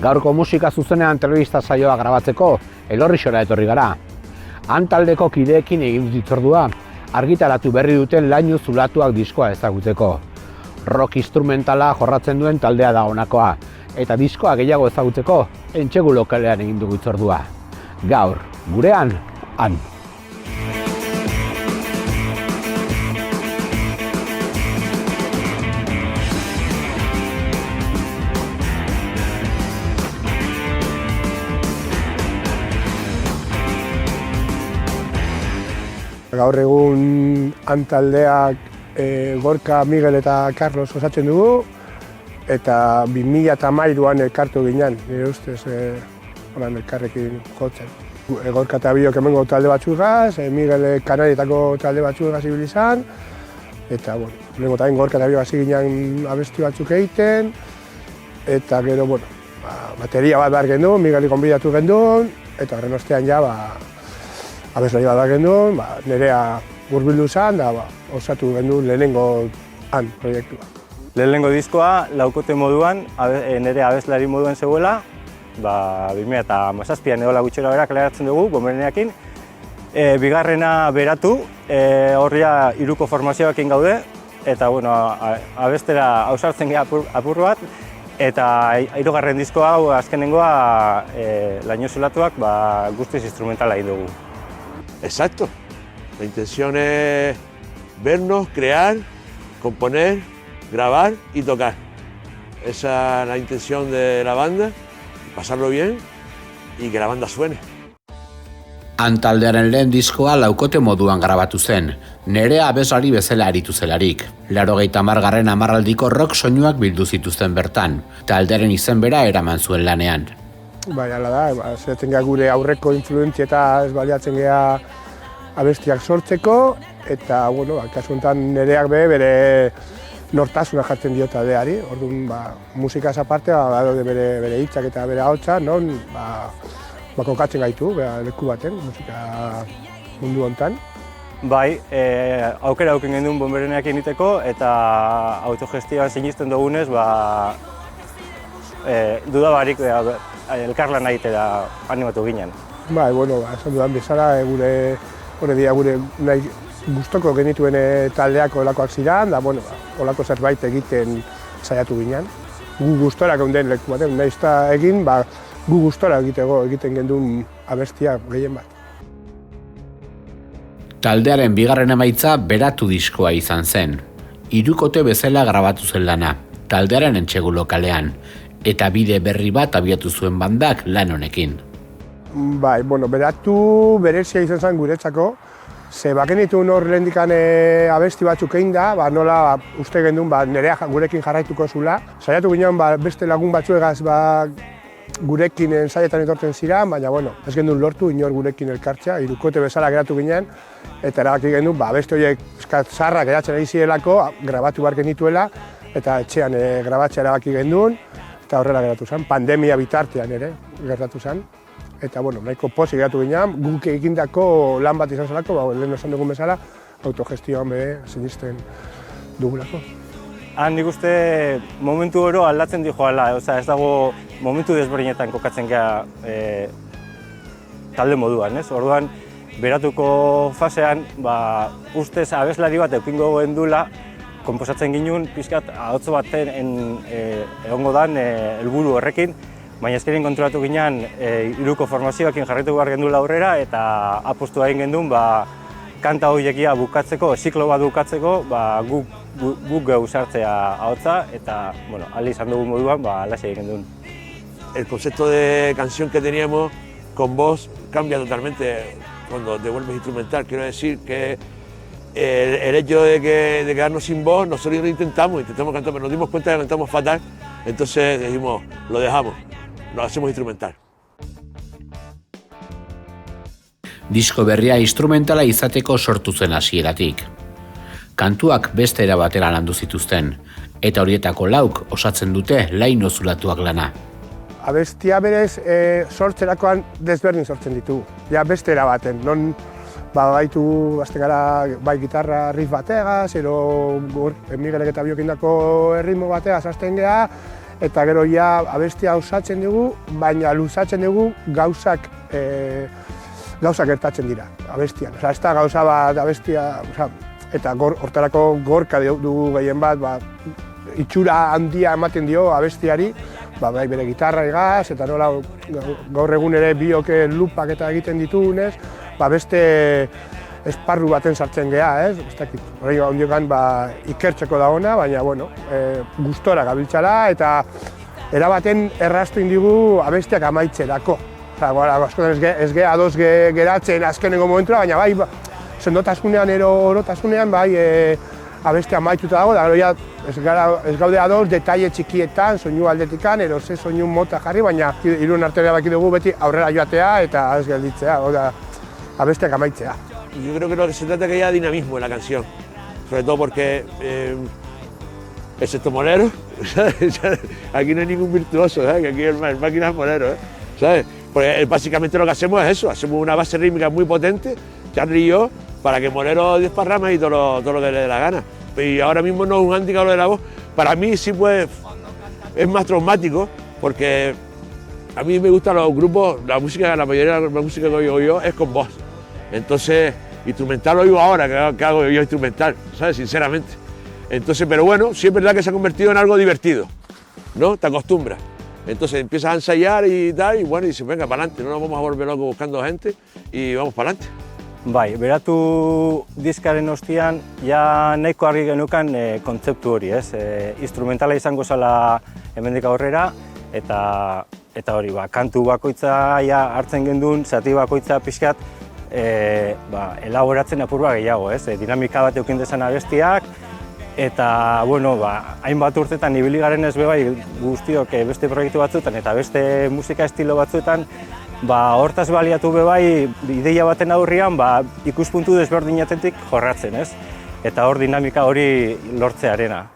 Gaurko musika zuzenean telebista saioa grabatzeko Elorrixora etorri gara. Han taldeko kideekin egin dut hitzordua, argitaratu berri duten Laino Zulatuak diskoa ezagutzeko. Rock instrumentala jorratzen duen taldea da honakoa, eta diskoa gehiago ezagutzeko Entsegu lokalean egin dugu hitzordua. Gaur, gurean, han. Gaur egun han taldeak Gorka, Miguel eta Carlos osatzen dugu, eta 2013an elkartu ginen, nire ustez elkarrekin jotzen. Gorka eta biok hemengo talde batzugaz, Miguel Kanarietako talde batzugaz ibili izan, eta lehenko eta Gorka eta biok hasi ginen abesti batzuk egiten, eta gero, bateria bat behar gendun, Miguel gonbidatu gendun, eta horren ostean ja, abeslari bat behar gendun, nerea hurbildu zen, da osatu gendun lehenengo han proiektua. Lehenengo diskoa laukote moduan, nire abeslari moduan zegoela, 2017an edola gutxera bera kaleratzen dugu, Bombereneakin. Bigarrena beratu, horria 3 formazioakin gaude, eta abestera ausartzen geha apur bat, eta 3. diskoa hau azkenengoa Laino Zulatuak guztiz instrumentala egin dugu. Exacto. La intención es vernos, crear, componer, grabar y tocar. Esa es la intención de la banda, pasarlo bien y que la banda suene. Han taldearen lehen diskoa laukote moduan grabatu zen, nerea abeslari bezala aritu zelarik. 80garren hamarraldiko rock soinuak bildu zituzten bertan, taldearen izen bera eraman zuen lanean. Bai, hala da, zeratzen geha gure aurreko influentzia eta ez baliatzen geha abestiak sortzeko, eta, kasu honetan nereak bere nortasuna jartzen dio taldeari. Orduan, musikaz aparte, bere hitzak eta bere ahotsa, non, kokatzen gaitu, leku baten, musika mundu honetan. Bai, aukera auken gendun Bombereneak egiteko, eta autogestioan sinisten dugunez, dudabarik elkarlana egitera animatu ginen. Bai, esan dudan bezala, gure nahi gustoko genituen taldeak olakoak ziren, da, olako zerbait egiten saiatu ginen. Gu gustora geunden leku baten, nahiz eta egin, gu gustora egiten gendun abestia gehien bat. Taldearen bigarren emaitza beratu diskoa izan zen. 3 bezala grabatu zen lana, taldearen Entsegu lokalean, eta bide berri bat abiatu zuen bandak lan honekin. Bai, beratu berezia izan zen guretzako, ze bakenitu hor lehendikan abesti batzuk egin da, nola uste gendun nerea gurekin jarraituko zula. Saiatu ginen beste lagun batzuegaz gurekin saietan etortzen ziren, baina ez gendun lortu inor gurekin elkartzea, 3 bezala geratu ginen, eta erabaki gendun beste horiek zaharrak geratzen ari zirelako, grabatu behar genituela, eta etxean grabatzea erabaki gendun, eta horrela geratu zen, pandemia bitartean ere gertatu zen. Eta nahiko pozik geratu ginen, guk egindako lan bat izan zelako, lehen esan dugun bezala, autogestioan sinisten dugulako. Nik uste momentu oro aldatzen di joala, ez dago momentu desberdinetan kokatzen geha talde moduan, ez? Orduan, beratuko fasean, ustez abeslari bat eukingo gendula, konposatzen ginen, pixkat ahotso baten egongo dan helburu horrekin, baina ezkerin kontrolatu ginen 3 formazioekin jarraitu behar gendula aurrera, eta apostu egin gendun, kanta horiekia bukatzeko, ziklo bat bukatzeko, guk geu sartzea ahotsa, eta alde izan dugun moduan, alaxe egin gendun. El concepto de canción que teníamos con voz cambia totalmente cuando te vuelves instrumental. Quiero decir que el hecho de quedarnos sin voz, nosotros intentamos cantar, pero nos dimos cuenta de que cantamos fatal, entonces dijimos, lo dejamos, lo hacemos instrumental. Disko berria instrumentala izateko sortu zen hasieratik. Kantuak beste era batera landu zituzten, eta horietako 4 osatzen dute Laino Zulatuak lana. Abestia berez sortzerakoan desberdin sortzen ditu, beste era baten. Non baitu bazten gara gitarra riff bategaz, ero Miguelek eta biokindako erritmo bategaz hasten geha, eta gero ja abestia osatzen dugu, baina luzatzen dugu gauzak gertatzen dira abestian. Ez da gauza bat abestia, eta hortarako gorka dugu gehien bat, itxura handia ematen dio abestiari, bai bere gitarra egaz, eta nola gaur egun ere bioke lupak eta egiten ditugunez, beste esparru baten sartzen geha, ez? Horrei ondiokan ikertzeko da ona, baina gustora gabiltzala eta erabaten erraztu indigu abestiak amaitzerako. Askotan ez geha ados geratzen azkenengo momentura, baina bai sendotasunean orotasunean abestia amaituta dago, da gero ez gaude ados detaile txikietan, soinu aldetikan, ze soinu mota jarri, baina hirun artean baki dugu beti aurrera joatea eta ez gelditzea, abestiak amaitzea. Yo creo que lo que se trata es que haya dinamismo en la canción, sobre todo porque, excepto Molero, aquí no hay ningún virtuoso, ¿sabes? Que aquí el máquina es Molero, ¿sabes? Porque básicamente lo que hacemos es eso, hacemos una base rítmica muy potente, Charly y yo, para que Molero desparrame y todo lo que le dé la gana. Y ahora mismo no es un hándicap lo de la voz, para mí sí pues es más traumático, porque a mí me gustan los grupos, la mayoría de la música que oigo yo es con voz. Entonces, instrumental lo oigo ahora, que hago yo instrumental, ¿sabes? Sinceramente. Entonces, pero bueno, sí es verdad que se ha convertido en algo divertido, ¿no? Te acostumbras. Entonces empiezas a ensayar y tal, y bueno, y dices, venga, para adelante, no nos vamos a volver locos buscando gente y vamos para adelante. Bai, beratu diskaren ostian, ja nahiko argi genukan kontzeptu hori, ez? Instrumentala izango zela hemendik aurrera, eta hori, kantu bakoitza hartzen gendun, zati bakoitza pixkat, elaboratzen apurua gehiago, ez? Dinamika bat eukin dezan abestiak, eta, hainbat urtetan ibili garen ez bai guztiok beste proiektu batzuetan eta beste musika estilo batzuetan, hortaz baliatu bai ideia baten aurrian ikuspuntu desberdinatetik jorratzen, ez? Eta hor dinamika hori lortzearena.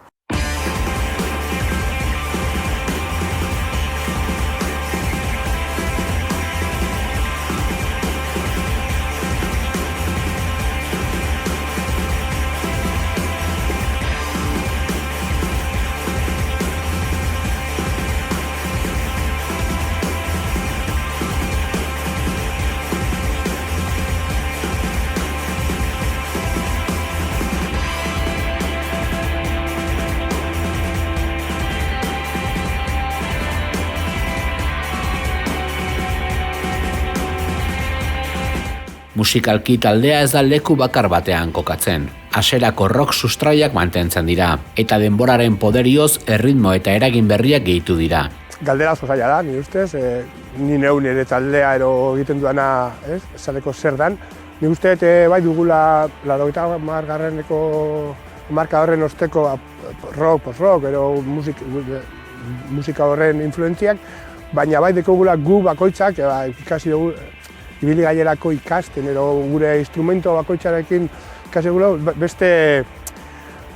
Musikalki taldea ez da leku bakar batean kokatzen. Hasierako rock sustraiak mantentzen dira, eta denboraren poderioz erritmo eta eragin berriak gehitu dira. Galdera oso zaila da, ni ustez, ni nire taldea egiten duana, esateko zer dan. Ni uste bai dugula 80. Marka horren osteko rock, post-rock, musika horren influentziak, baina bai dekogula gu bakoitzak, ikasi dugu, ibili gainerako ikasten, gure instrumento bakoitzarekin ikasi dugu,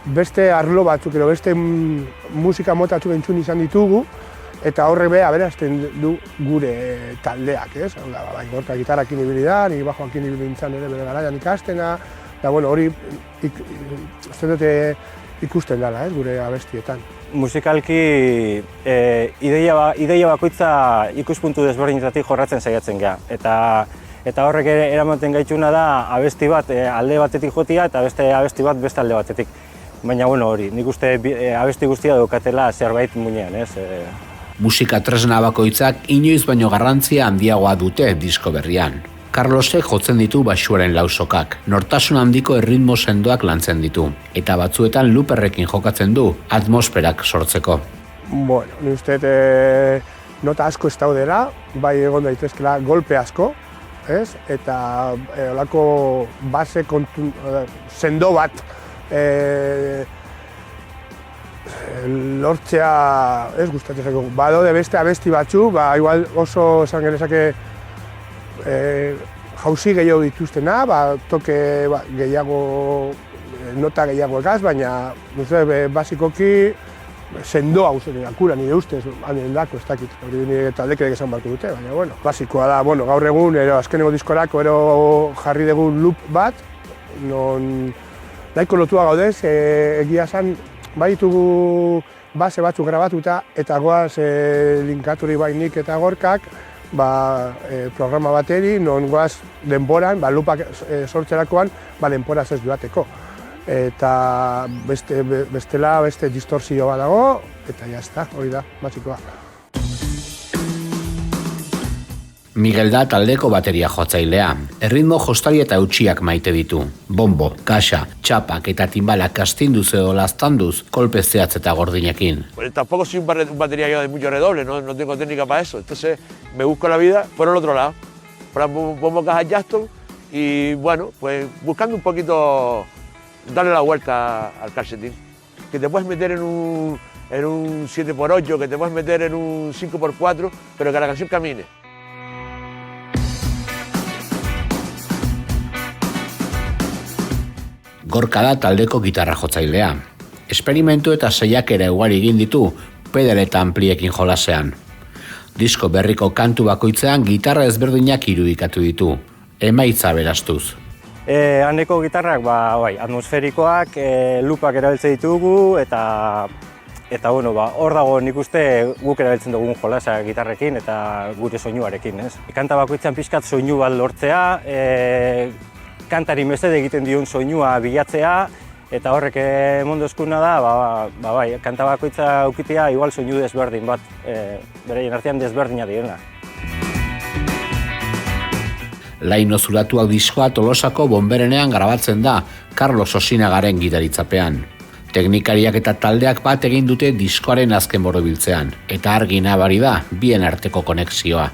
beste arlo batzuk, beste musika mota batzuk entzun izan ditugu, eta horrek aberazten du gure taldeak, ez? Bai, Gorka gitarrakin ibili da, ni bajoakin ibili nintzen ere bere garaian ikastena, eta hori ikusten dela, gure abestietan. Musikalki ideia bakoitza ikuspuntu desberdinetatik jorratzen saiatzen geha. Eta horrek eramaten gaitxuna da abesti bat alde batetik jotia eta beste abesti bat beste alde batetik. Baina hori, nik uste abesti guztia daukatela zerbait muinean, ez? Musika tresna bakoitzak inoiz baino garrantzia handiagoa dute disko berrian. Carlosek jotzen ditu baxuaren lausokak, nortasun handiko erritmo sendoak lantzen ditu, eta batzuetan luperrekin jokatzen du atmosferak sortzeko. Ni uste nota asko ez daudela, bai egon daitezkela golpe asko, eta olako base sendo bat lortzea ez gustatzen zaigu. Badaude beste abesti batzu, igual oso esan genezake jauzi gehiago dituztena, toke gehiago, nota gehiago egaz, baina basikoki sendoa guztien akura nire ustez, hanen dako, ez dakit, hori nire taldekidek esan barko dute, baina basikoa da, gaur egun, azkeneko diskorako jarri dugu loop bat, non nahiko lotua gaudez, egia esan, bai ditugu base batzuk grabatuta, eta goaz linkaturi bainik eta gorkak, programa bateri, non goaz denboran, lupak sortzerakoan, denboraz ez joateko. Eta bestela beste distorsio bat dago, eta jazta, hori da, basikoa. Miguel da taldeko bateria jotzailea. Erritmo jostari eta eutxiak maite ditu. Bombo, kaxa, txapak eta timbalak astinduz edo laztanduz, kolpe zehatz eta gordinekin. Tampoco soy un batería de mucho redoble, no tengo técnica para eso. Entonces me busco la vida por el otro lado. Por bombo, caja, Juston y bueno, pues buscando un poquito darle la vuelta al calcetín. Que te puedes meter en un 7x8, que te puedes meter en un 5x4, pero que la canción camine. Gorka da taldeko gitarra jotzailea. Esperimentu eta saiakera ugari egin ditu pedal eta ampliekin jolasean. Disko berriko kantu bakoitzean gitarra ezberdinak irudikatu ditu, emaitza berastuz. Handeko gitarrak atmosferikoak, lupak erabiltzen ditugu eta hor dago nik uste guk erabiltzen dugun jolasa gitarrekin eta gure soinuarekin. Kanta bakoitzean pixkat soinu bat lortzea, kantari mesede egiten dion soinua bilatzea, eta horrek emondozkuna da, kanta bakoitza ukitea igual soinu desberdin bat, beraien artean desberdina direna. Laino zuratuak diskoa Tolosako Bonberenean grabatzen da Carlos Osinagaren gitaritzapean. Teknikariak eta taldeak bat egin dute diskoaren azken borobiltzean, eta argi nabari da bien arteko konexioa.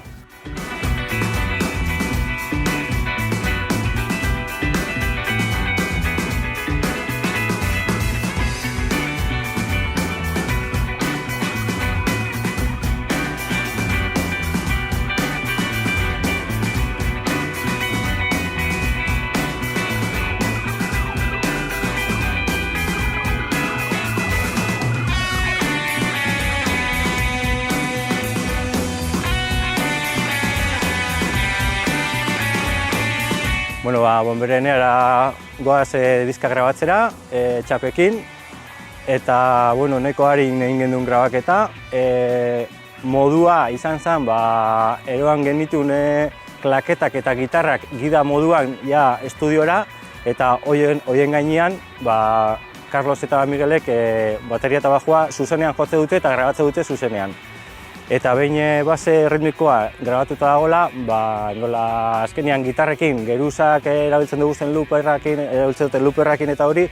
Bonberenera goaz diska grabatzera, txapekin, eta nahiko harin egin gendun grabaketa. Modua izan zen, eroan genitun klaketak eta gitarrak gida moduan estudiora, eta hoien gainean Carlos eta Miguelek bateria eta bajua zuzenean jotze dute eta grabatze dute zuzenean. Eta behin base ritmikoa grabatuta dagoela, nola azkenean gitarrekin, geruzak erabiltzen dugu zen looperrakin eta hori,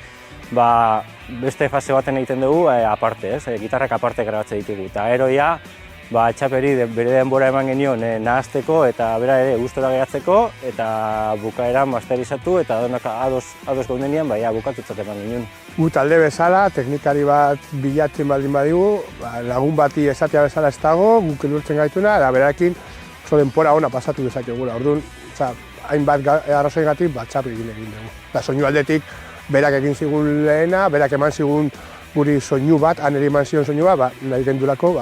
beste fase baten egiten dugu aparte, gitarrak aparte grabatze ditugu. Eta eroia, txaperi bere denbora eman genion nahazteko eta bera ere gustora geratzeko, eta bukaeran masterizatu eta ados gaundenean bukatutzat eman genion. Gu talde bezala, teknikari bat bilatzen baldin badigu, lagun bati esatea bezala ez dago, guk elurtzen gaituna, eta berarekin oso denpora ona pasatu dezakegula. Orduan, hainbat arrazoigatik txapri egin dugu. Eta soinu aldetik, berak egin zigun lehena, berak eman zigun guri soinu bat, han ere eman zigun soinu bat, nahi gendulako,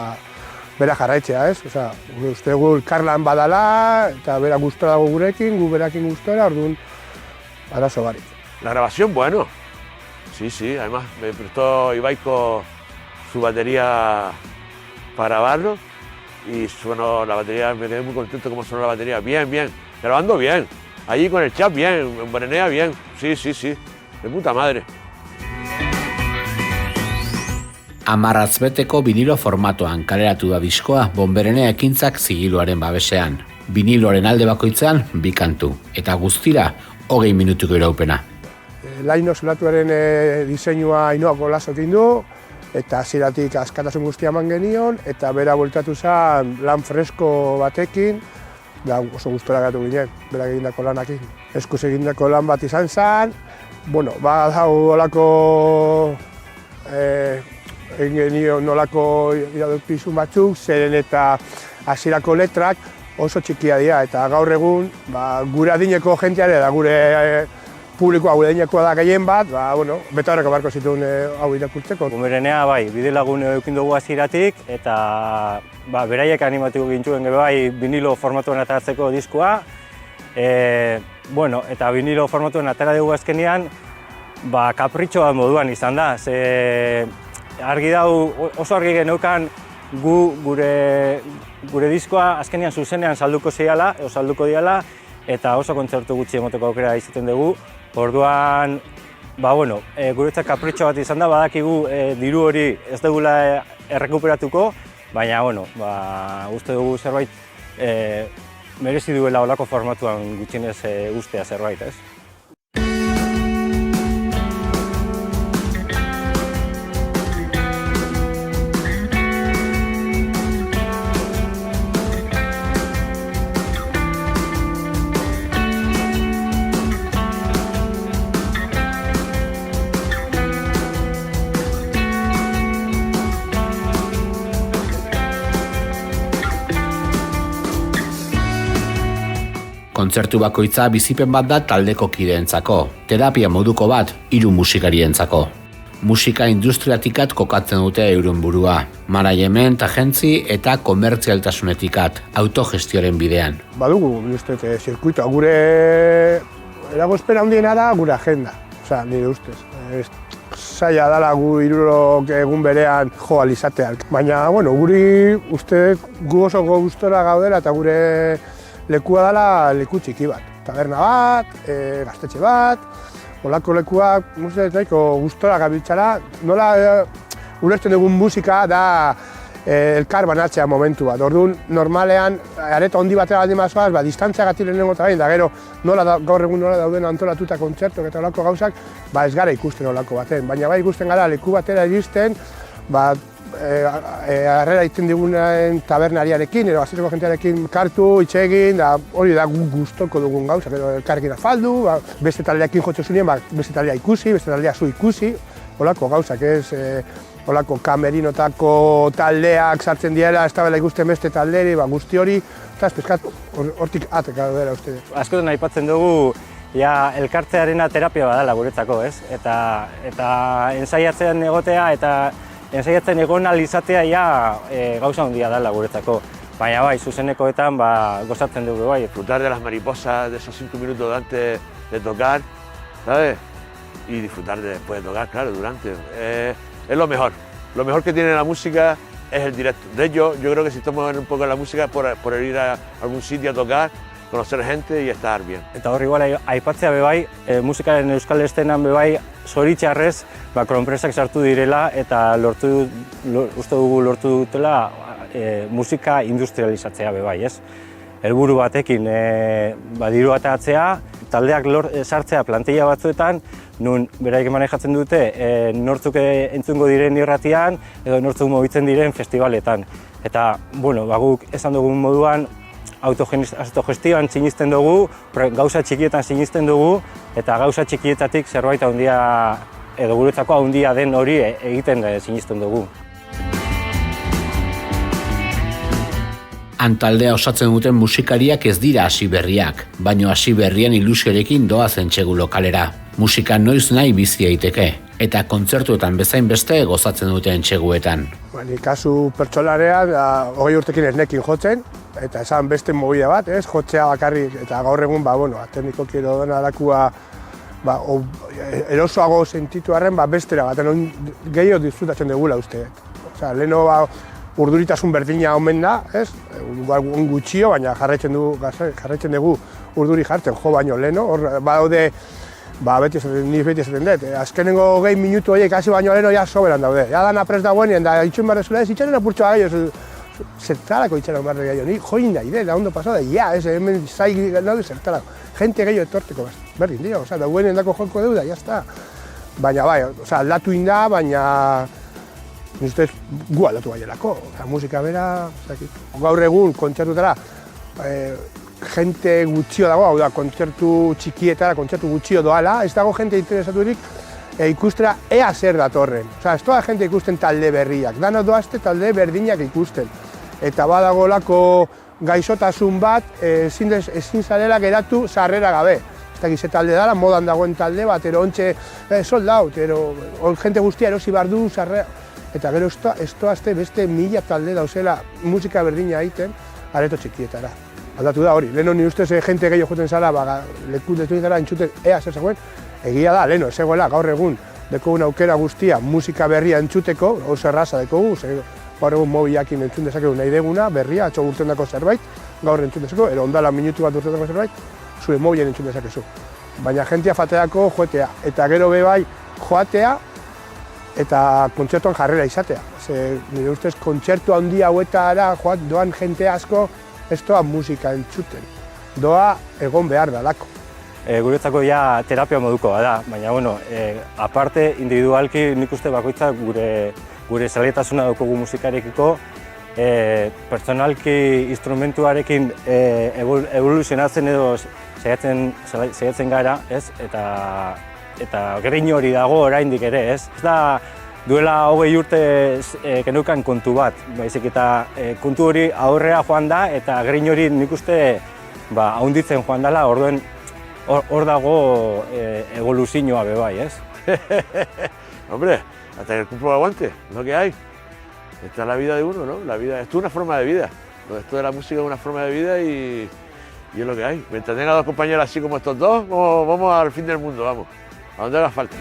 bera jarraitzea, ez? Uste gu elkarlan badala, eta bera gustora dago gurekin, gu berakin gustora, orduan, arazo barik. La grabación, bueno. Sí, además me prestó Ibaico su batería para grabarlo y sonó la batería, me quedé muy contento cómo sonó la batería, bien, grabando bien, allí con el chat bien, en Bonberenea bien, sí, de puta madre. Amarrazbeteko vinilo formatoan kaleratu da diskoa Bonberenea ekintzak zigiluaren babesean. Viniloaren alde bakoitzean 2 kantu, eta guztira 20 minutuko iraupena. Laino zulatuaren diseinua Ainhoak Olazokin du, eta hasieratik askatasun guztia eman genion, eta bera bueltatu zen lan fresko batekin, oso gustora geratu ginen, berak egindako lanakin. Eskuz egindako lan bat izan zen, badau olako egin genion nolako iradokizun batzuk, zeren eta hasierako letrak oso txikia dira, eta gaur egun gure adineko jenteare da gure publikoa gure adinekoa da gehien bat, beta horreko barko zituen hau irakurtzeko. Bonberenea eukin dugu hasieratik, eta beraiek animatuko gintuen vinilo formatuan ateratzeko diskoa. Eta vinilo formatuan atera dugu azkenean, kapritxo bat moduan izan da. argi dau, oso argi geneukan gure diskoa azkenean zuzenean salduko diala, eta oso kontzertu gutxi emoteko aukera izaten dugu. Orduan, guretzat kapritxo bat izan da, badakigu diru hori ez dugula errekuperatuko, baina, uste dugu zerbait merezi duela olako formatuan gutxienez ustea zerbait, ez? Kontzertu bakoitza bizipen bat da taldeko kideentzako, terapia moduko bat 3 musikarientzako. Musika industriatikat kokatzen dute euren burua, management, agentzi eta komertzialtasunetikat, autogestioaren bidean. Badugu, uste, zirkuitoa, gure eragozpena handiena da gure agenda, nire ustez. Zaila dala gu 3 egun berean jo alizateak. Baina, guri uste gu oso gustora gaudela eta gure lekua dela leku txiki bat. Taberna bat, gaztetxe bat, olako lekuak, nahiko gustora gabiltzala. Nola ulertzen dugun musika da elkar banatzea momentu bat. Orduan, normalean, areta handi batera baldin bazoaz, distantzia gati lehenengo eta da gero gaur egun nola dauden antolatuta kontzertok eta olako gauzak, ez gara ikusten olako baten. Baina ikusten gara leku batera iristen, harrera iten digunen tabernariarekin, edo gaztetxeko jentearekin kartu, itxegin, hori da gustoko dugun gauzak, edo elkarrekin afaldu, beste taldeakin jotze zunien, beste taldea ikusi, beste taldea zu ikusi, olako gauzak, olako kamerinotako taldeak sartzen diela, ez tabela ikusten beste talderi, guzti hori, eta ez pezkat hortik ateka dela uste. Askotan aipatzen dugu, elkartzearena terapia badala guretzako, ez? Eta ensaiatzen egotea eta ensaiatzen egon alizatea gauza handia dela guretzako. Baina zuzenekoetan gozatzen dugu bai. Disfrutar de las mariposas de esos 5 minutos antes de tocar, ¿sabes? Y disfrutar después de tocar, claro, durante. Es lo mejor. Lo mejor que tiene la música es el directo. De hecho, yo creo que si estamos un poco en la música por ir a algún sitio a tocar, conocer gente y estar bien. Eta hor igual aipatzea bebai, musikaren euskal estenan bebai, zoritxarrez, Kronpresak sartu direla eta uste dugu lortu dutela musika industrializatzea bebai, ez? Helburu batekin diru ateratzea, taldeak sartzea plantilla batzuetan, nun beraik manejatzen dute nortzuk entzungo diren irratian edo nortzuk mugitzen diren festivaletan. Eta, guk esan dugun moduan, autogestioan sinisten dugu, gauza txikietan sinisten dugu, eta gauza txikietatik zerbait handia, edo guretzako handia den hori egiten sinisten dugu. Taldea osatzen duten musikariak ez dira hasi berriak, baino hasi berrien ilusioarekin doazen txegu lokalera. Musika noiz nahi bizi daiteke, eta kontzertuetan bezain beste gozatzen duten txeguetan. Kasu pertsolarean, 20 urtekin ez nekin jotzen, eta esan beste mobila bat, jotzea bakarrik, eta gaur egun, teknikoki edo dena alakua erosoago sentitu arren, bestera bat, gehiago disfrutatzen dugula uste. Leheno urduritasun berdina omen da, gutxio, baina jarraitzen dugu urduri jartzen, jo baino leheno, hor badaude, nire beti esaten dut, azkenengo 20 minutu horiek hasi baino leheno ja soberan daude. Ja dana prest dagoenien, da itxuen behar dezula ez, itxaren apurtxoa gehiago, zertarako itxaren behar gehiago, ni join nahi da ondo pasada, hemen zai naude zertarako. Gente gehiago etorteko berdin dio, dagoenien dako jolko deuda, jazta. Baina aldatu inda, baina ustez gu aldatu baielako, musika bera, gaur egun kontzertutara jente gutxio dago, hau da, kontzertu txikietara, kontzertu gutxio doala, ez dago jente interesaturik ikustera ea zer datorren. Ez doa jente ikusten talde berriak, dano doazte talde berdinak ikusten. Eta badagolako gaixotasun bat, ezin zarela geratu sarrera gabe. Ez dakiz talde dara, modan dagoen talde bat, ero ontxe sold out, ero jente guztia erosi behar du sarrera. Eta gero ez doazte beste 1000 talde dauzela musika berdina egiten, areto txikietara. Aldatu da hori, leheno ni ustez jente gehiago joten zara, leku detuetara entzuten ea zer zegoen, egia da, leheno, ez zegoela gaur egun dekogun aukera guztia musika berria entzuteko, oso erraza dekogu, gaur egun mobilakin entzun dezakegu nahi deguna, berria, atzo urtendako zerbait, gaur entzun dezakegu, ero ondala minutu bat urtendako zerbait, zure mobilen entzun dezakezu. Baina jentia fateako joatea, eta gero bebai joatea, eta kontzertuan jarrera izatea. Nire ustez, kontzertu handi hauetara doan jente asko ez doa musika entzuten. Doa egon behar dalako. Guretzako ja terapia moduko da, baina bueno, aparte individualki nik uste bakoitzak gure zaletasuna daukagu musikarekiko, pertsonalki instrumentuarekin evoluzionatzen edo saiatzen gara, ez? Eta grein hori dago oraindik ere, ez? Ez da duela 20 urte geneukan kontu bat, baizik eta kontu hori aurrera joan da eta grein hori nik uste haunditzen joan dela, orduen hor dago evoluzioa bebai, ez? Hombre, hasta que el cuerpo aguante, lo que hay. Esta es la vida de uno, ¿no? La vida, esto es una forma de vida. Esto de la música es una forma de vida y es lo que hay. Mientras tenga dos compañeros así como estos dos, vamos al fin del mundo, vamos. A donde haga falta.